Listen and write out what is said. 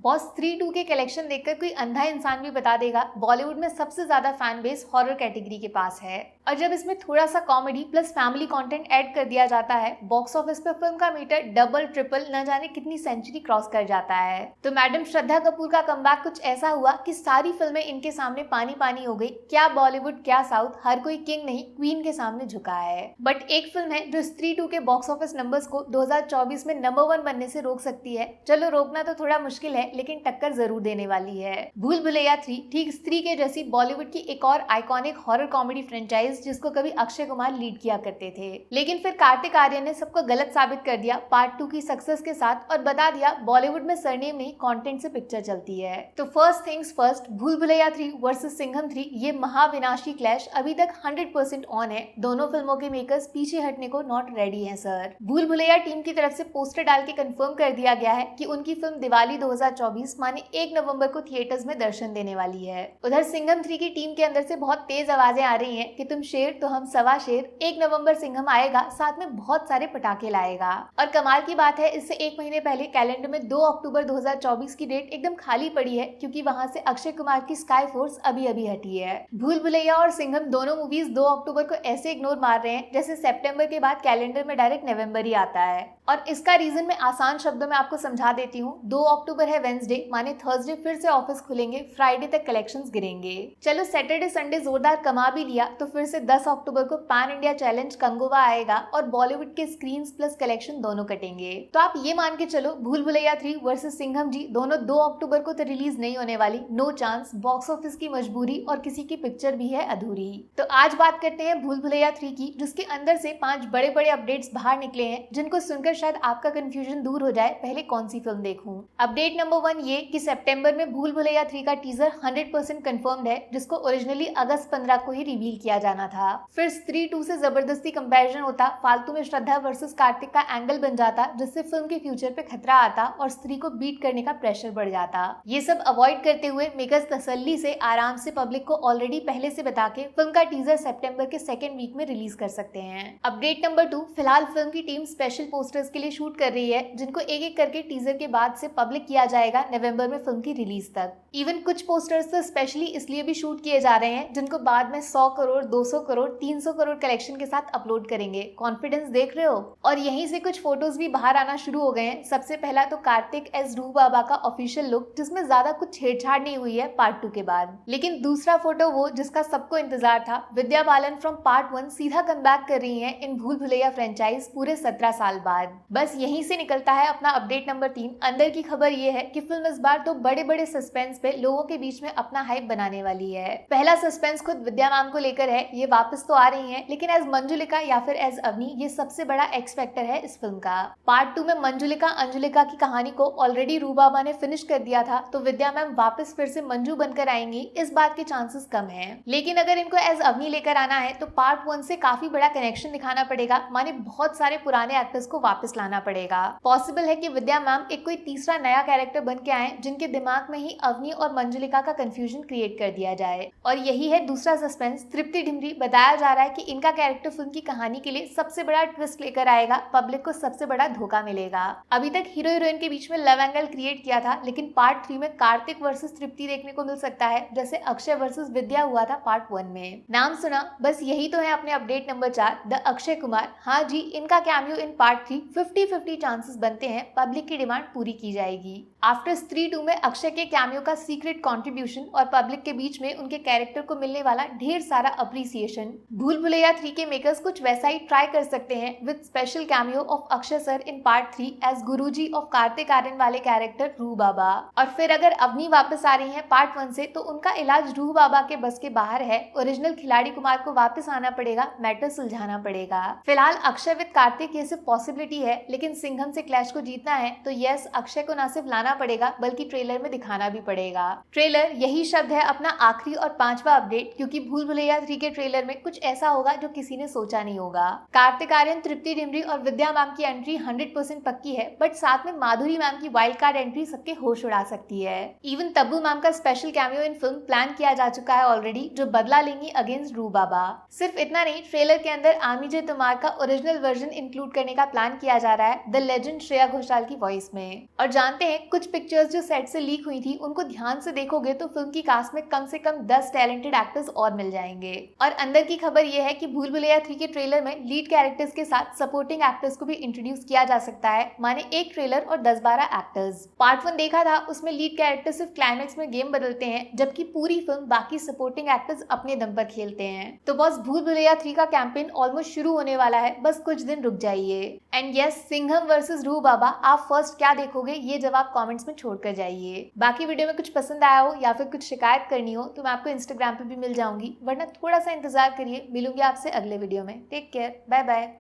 Boss 3-2 के collection देखकर कोई अंधा इंसान भी बता देगा बॉलीवुड में सबसे ज्यादा फैन बेस हॉरर कैटेगरी के पास है। और जब इसमें थोड़ा सा comedy plus family content add कर दिया जाता है, बॉक्स ऑफिस पे फिल्म का मीटर डबल ट्रिपल न जाने कितनी सेंचुरी क्रॉस कर जाता है। तो मैडम श्रद्धा कपूर का कमबैक कुछ ऐसा हुआ कि सारी फिल्में इनके सामने पानी पानी हो गई। क्या बॉलीवुड क्या साउथ, हर कोई किंग नहीं क्वीन के सामने झुका है। बट एक फिल्म है जो स्त्री 2 के बॉक्स ऑफिस नंबर्स को 2024 में नंबर 1 बनने से रोक सकती है। चलो रोकना तो थोड़ा मुश्किल है, लेकिन टक्कर जरूर देने वाली है। भूल भुलैया 3 ठीक स्त्री के जैसी बॉलीवुड की एक और आइकॉनिक हॉरर कॉमेडी फ्रेंचाइज जिसको कभी अक्षय कुमार लीड किया करते थे, लेकिन फिर कार्तिक आर्यन ने सबको गलत साबित कर दिया पार्ट 2 की सक्सेस के साथ और बता दिया बॉलीवुड में सरनेम नहीं कंटेंट से पिक्चर चलती है। तो फर्स्ट थिंग्स फर्स्ट, भूल भुलैया 3 वर्सेस सिंघम 3 ये महाविनाशी क्लैश अभी तक 100% ऑन है। दोनों फिल्मों के मेकर्स पीछे हटने को नॉट रेडी हैं सर। भूल भुलैया टीम की तरफ से पोस्टर डाल के कंफर्म कर दिया गया है कि उनकी फिल्म दिवाली 2024 माने 1 नवंबर को थिएटर्स में दर्शन देने वाली है। उधर सिंघम 3 की टीम के अंदर से बहुत तेज आवाजें आ रही हैं कि तुम शेर तो हम सवा शेर, 1 नवंबर सिंघम आएगा, साथ में बहुत सारे पटाखे लाएगा। और कमाल की बात है, इससे एक महीने पहले कैलेंडर में 2 अक्टूबर 2024 की डेट एकदम खाली पड़ी है, क्योंकि वहां से अक्षय कुमार की स्काई फोर्स अभी अभी हटी है। भूल भुलैया और सिंघम दोनों मूवीज 2 अक्टूबर को ऐसे इग्नोर मार रहे हैं जैसे सितंबर के बाद कैलेंडर में डायरेक्ट नवंबर ही आता है। और इसका रीजन मैं आसान शब्दों में आपको समझा देती हूँ। 2 अक्टूबर है वेंसडे, माने थर्सडे फिर से ऑफिस खुलेंगे, फ्राइडे तक कलेक्शंस गिरेंगे। चलो सैटरडे संडे जोरदार कमा भी लिया तो फिर से 10 अक्टूबर को पैन इंडिया चैलेंज कंगोवा आएगा और बॉलीवुड के स्क्रीन प्लस कलेक्शन दोनों कटेंगे। तो आप ये मान के चलो भूल भुलैया 3 वर्सेस सिंघम जी दोनों 2 अक्टूबर को तो रिलीज नहीं होने वाली। नो चांस, बॉक्स ऑफिस की मजबूरी और किसी की पिक्चर भी है अधूरी। तो आज बात करते हैं भूल भुलैया 3 की, जिसके अंदर से 5 बड़े बड़े अपडेट्स बाहर निकले हैं जिनको सुनकर शायद आपका कंफ्यूजन दूर हो जाए पहले कौन सी फिल्म देखूं। अपडेट नंबर 1 ये कि सितंबर में भूल भुलैया 3 का टीजर 100% कंफर्म्ड है, जिसको ओरिजिनली अगस्त 15 को ही रिवील किया जाना था। फिर स्त्री 2 से जबरदस्ती कंपैरिजन होता, फालतू में श्रद्धा वर्सेस कार्तिक का एंगल बन जाता, जिससे फिल्म के फ्यूचर पे खतरा आता और स्त्री को बीट करने का प्रेशर बढ़ जाता। ये सब अवॉइड करते हुए मेकर्स तसल्ली से आराम से पब्लिक को ऑलरेडी पहले से बता के फिल्म का टीजर सितंबर के सेकेंड वीक में रिलीज कर सकते हैं। अपडेट नंबर 2, फिलहाल फिल्म की टीम स्पेशल पोस्टर्स के लिए शूट कर रही है, जिनको एक एक करके टीजर के बाद से पब्लिक किया जाएगा नवंबर में फिल्म की रिलीज तक। इवन कुछ पोस्टर्स तो स्पेशली इसलिए भी शूट किए जा रहे हैं जिनको बाद में 100 करोड़, 200 करोड़, 300 करोड़ कलेक्शन के साथ अपलोड करेंगे। कॉन्फिडेंस देख रहे हो? और यहीं से कुछ फोटोज भी बाहर आना शुरू हो गए हैं। सबसे पहला तो कार्तिक एज रूह बाबा का ऑफिशियल लुक, जिसमें ज्यादा कुछ छेड़छाड़ नहीं हुई है पार्ट 2 के बाद। लेकिन दूसरा फोटो वो जिसका सबको इंतजार था, विद्या बालन फ्रॉम पार्ट 1 सीधा कमबैक कर रही है इन भूल भुलैया फ्रेंचाइज पूरे 17 साल बाद। बस यहीं से निकलता है अपना अपडेट नंबर 3। अंदर की खबर ये है कि फिल्म इस बार तो बड़े बड़े सस्पेंस पे लोगों के बीच में अपना हाइप बनाने वाली है। पहला सस्पेंस खुद विद्या मैम को लेकर है। ये वापस तो आ रही हैं, लेकिन एज मंजुलिका या फिर एज अवनी, ये सबसे बड़ा एक्स फैक्टर है इस फिल्म का। पार्ट 2 में मंजुलिका अंजुलिका की कहानी को ऑलरेडी रूह बाबा ने फिनिश कर दिया था, तो विद्या मैम वापस फिर से मंजू बनकर आएंगी, इस बात के चांसेस कम है। लेकिन अगर इनको एज अवनी लेकर आना है तो पार्ट 1 से काफी बड़ा कनेक्शन दिखाना पड़ेगा, माने बहुत सारे पुराने एक्टर्स को वापस लाना पड़ेगा। पॉसिबल है कि विद्या मैम एक कोई तीसरा नया कैरेक्टर बन के आए, जिनके दिमाग में ही अवनी और मंजुलिका का कंफ्यूजन क्रिएट कर दिया जाए। और यही है दूसरा सस्पेंस। तृप्ति ढिमरी बताया जा रहा है कि इनका कैरेक्टर फिल्म की कहानी के लिए सबसे बड़ा ट्विस्ट लेकर आएगा, पब्लिक को सबसे बड़ा धोखा मिलेगा। अभी तक हीरो हीरोइन के बीच में लव एंगल क्रिएट किया था, लेकिन पार्ट 3 में कार्तिक वर्सेस तृप्ति देखने को मिल सकता है, जैसे अक्षय वर्सेस विद्या हुआ था पार्ट 1 में। नाम सुना? बस यही तो है अपने update number 4, the Akshay Kumar. हाँ जी, इनका कैमियो इन पार्ट 3 50-50 चांसेस बनते हैं पब्लिक की डिमांड पूरी की जाएगी। आफ्टर स्त्री 2 में अक्षय के कैमियो का सीक्रेट कंट्रीब्यूशन और पब्लिक के बीच में उनके कैरेक्टर को मिलने वाला ढेर सारा अप्रिसिएशन, भूल भुलैया 3 के मेकर्स कुछ वैसा ही ट्राई कर सकते हैं with special cameo of Akshay sir in part 3 as guruji of Kartik Aaryan वाले कैरेक्टर रूह बाबा। और फिर अगर अवनी वापस आ रही है पार्ट 1 से, तो उनका इलाज रूह बाबा के बस के बाहर है। ओरिजिनल खिलाड़ी कुमार को वापस आना पड़ेगा, मैटर सुलझाना पड़ेगा। फिलहाल अक्षय विद कार्तिक ये सिर्फ पॉसिबिलिटी है, लेकिन सिंघम से क्लैश को जीतना है तो यस, अक्षय को ना सिर्फ लाना पड़ेगा बल्कि ट्रेलर में दिखाना भी पड़ेगा। ट्रेलर यही शब्द है अपना आखिरी और 5वां अपडेट, क्योंकि भूल भुलैया 3 के ट्रेलर में कुछ ऐसा होगा जो किसी ने सोचा नहीं होगा। कार्तिक आर्यन, तृप्ति डिमरी और विद्या मैम की एंट्री 100% पक्की है, बट साथ में माधुरी मैम की वाइल्ड कार्ड एंट्री सबके होश उड़ा सकती है। इवन तब्बू मैम का स्पेशल कैमियो इन फिल्म प्लान किया जा चुका है ऑलरेडी, जो बदला लेंगी अगेंस्ट रूह बाबा। सिर्फ इतना नहीं, ट्रेलर के अंदर आमी जे तुमार का ओरिजिनल वर्जन इंक्लूड करने का प्लान किया किया जा रहा है द लेजेंड श्रेया घोषाल की वॉइस में। और जानते हैं कुछ पिक्चर्स जो सेट से लीक हुई थी उनको ध्यान से देखोगे तो फिल्म की कास्ट में कम से कम 10 टैलेंटेड एक्टर्स और मिल जाएंगे। और अंदर की खबर यह है कि भूल भुलैया 3 के ट्रेलर में लीड कैरेक्टर्स के साथ सपोर्टिंग एक्टर्स को भी इंट्रोड्यूस किया जा सकता है, माने एक ट्रेलर और 10-12 एक्टर्स। पार्ट 1 देखा था, उसमें लीड कैरेक्टर सिर्फ क्लाइमैक्स में गेम बदलते हैं, जबकि पूरी फिल्म बाकी सपोर्टिंग एक्टर्स अपने दम पर खेलते हैं। तो बॉस भूल भुलैया 3 का कैंपेन ऑलमोस्ट शुरू होने वाला है, बस कुछ दिन रुक जाइए। एंड यस, सिंघम वर्सेस रूह बाबा, आप फर्स्ट क्या देखोगे ये जवाब कमेंट्स में छोड़ कर जाइए। बाकी वीडियो में कुछ पसंद आया हो या फिर कुछ शिकायत करनी हो तो मैं आपको इंस्टाग्राम पे भी मिल जाऊंगी, वरना थोड़ा सा इंतजार करिए, मिलूंगी आपसे अगले वीडियो में। Take care, bye bye.